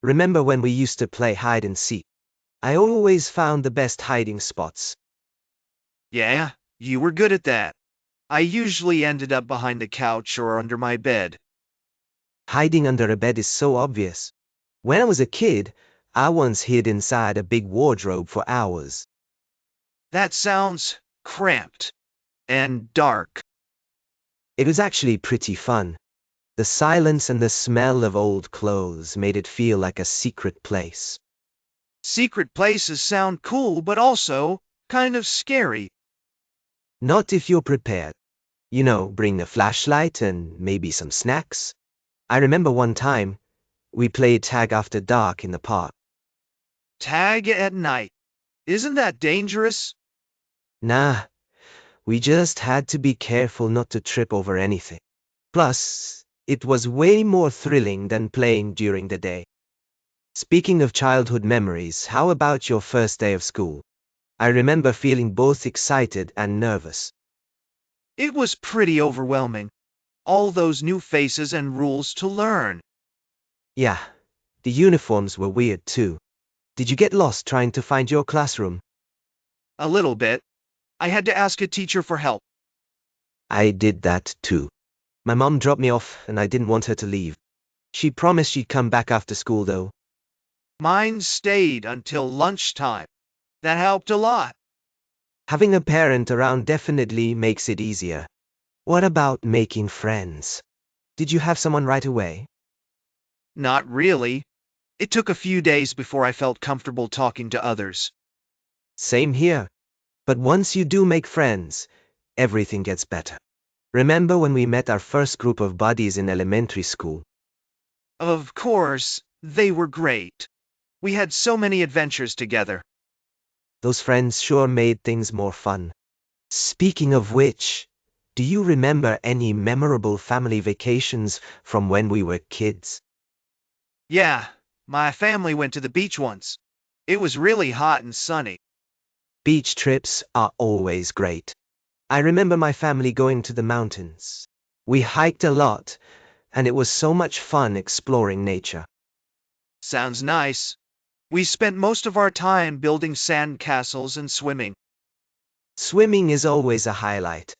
Remember when we used to play hide and seek? I always found the best hiding spots. Yeah, you were good at that. I usually ended up behind the couch or under my bed. Hiding under a bed is so obvious. When I was a kid, I once hid inside a big wardrobe for hours. That sounds cramped and dark. It was actually pretty fun. The silence and the smell of old clothes made it feel like a secret place. Secret places sound cool, but also kind of scary. Not if you're prepared. Bring a flashlight and maybe some snacks. I remember one time, we played tag after dark in the park. Tag at night. Isn't that dangerous? Nah, we just had to be careful not to trip over anything. Plus, it was way more thrilling than playing during the day. Speaking of childhood memories, how about your first day of school? I remember feeling both excited and nervous. It was pretty overwhelming. All those new faces and rules to learn. Yeah, the uniforms were weird too. Did you get lost trying to find your classroom? A little bit. I had to ask a teacher for help. I did that too. My mom dropped me off and I didn't want her to leave. She promised she'd come back after school though. Mine stayed until lunchtime. That helped a lot. Having a parent around definitely makes it easier. What about making friends? Did you have someone right away? Not really. It took a few days before I felt comfortable talking to others. Same here. But once you do make friends, everything gets better. Remember when we met our first group of buddies in elementary school? Of course, they were great. We had so many adventures together. Those friends sure made things more fun. Speaking of which, do you remember any memorable family vacations from when we were kids? Yeah, my family went to the beach once. It was really hot and sunny. Beach trips are always great. I remember my family going to the mountains. We hiked a lot, and it was so much fun exploring nature. Sounds nice. We spent most of our time building sand castles and swimming. Swimming is always a highlight.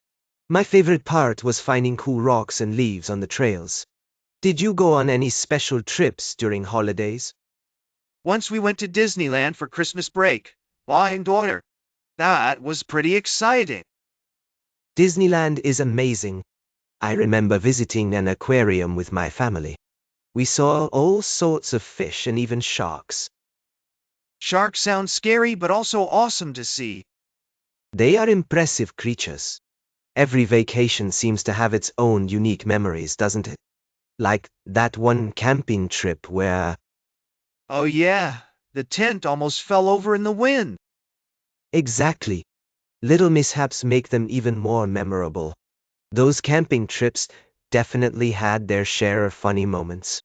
My favorite part was finding cool rocks and leaves on the trails. Did you go on any special trips during holidays? Once we went to Disneyland for Christmas break. My daughter. That was pretty exciting. Disneyland is amazing. I remember visiting an aquarium with my family. We saw all sorts of fish and even sharks. Sharks sound scary but also awesome to see. They are impressive creatures. Every vacation seems to have its own unique memories, doesn't it? Like that one camping trip where... Oh yeah, the tent almost fell over in the wind. Exactly. Little mishaps make them even more memorable. Those camping trips definitely had their share of funny moments.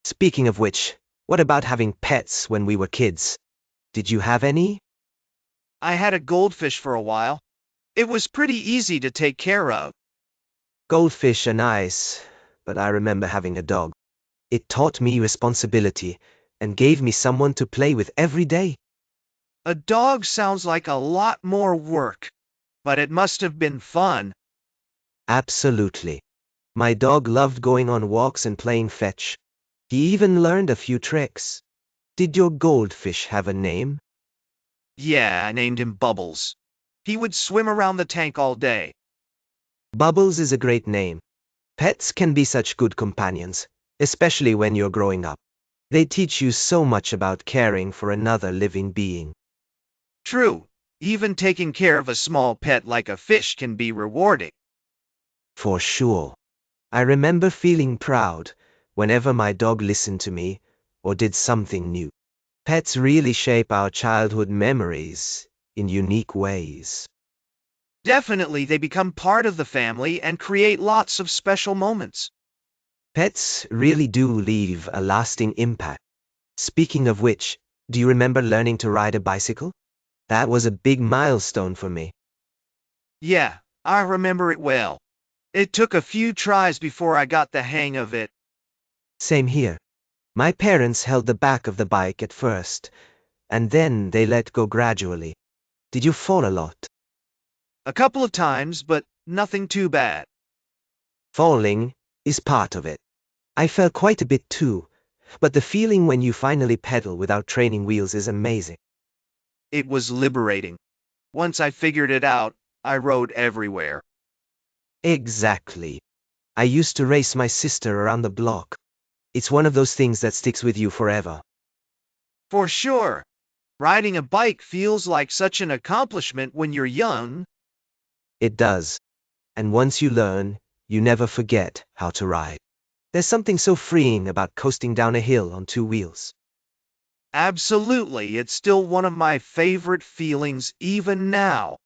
Speaking of which, what about having pets when we were kids? Did you have any? I had a goldfish for a while. It was pretty easy to take care of. Goldfish are nice, but I remember having a dog. It taught me responsibility and gave me someone to play with every day. A dog sounds like a lot more work, but it must have been fun. Absolutely. My dog loved going on walks and playing fetch. He even learned a few tricks. Did your goldfish have a name? Yeah, I named him Bubbles. He would swim around the tank all day. Bubbles is a great name. Pets can be such good companions, especially when you're growing up. They teach you so much about caring for another living being. True, even taking care of a small pet like a fish can be rewarding. For sure. I remember feeling proud whenever my dog listened to me or did something new. Pets really shape our childhood memories in unique ways. Definitely, they become part of the family and create lots of special moments. Pets really do leave a lasting impact. Speaking of which, do you remember learning to ride a bicycle? That was a big milestone for me. Yeah, I remember it well. It took a few tries before I got the hang of it. Same here. My parents held the back of the bike at first, and then they let go gradually. Did you fall a lot? A couple of times, but nothing too bad. Falling is part of it. I fell quite a bit too, but the feeling when you finally pedal without training wheels is amazing. It was liberating. Once I figured it out, I rode everywhere. Exactly. I used to race my sister around the block. It's one of those things that sticks with you forever. For sure. Riding a bike feels like such an accomplishment when you're young. It does. And once you learn, you never forget how to ride. There's something so freeing about coasting down a hill on two wheels. Absolutely, it's still one of my favorite feelings even now.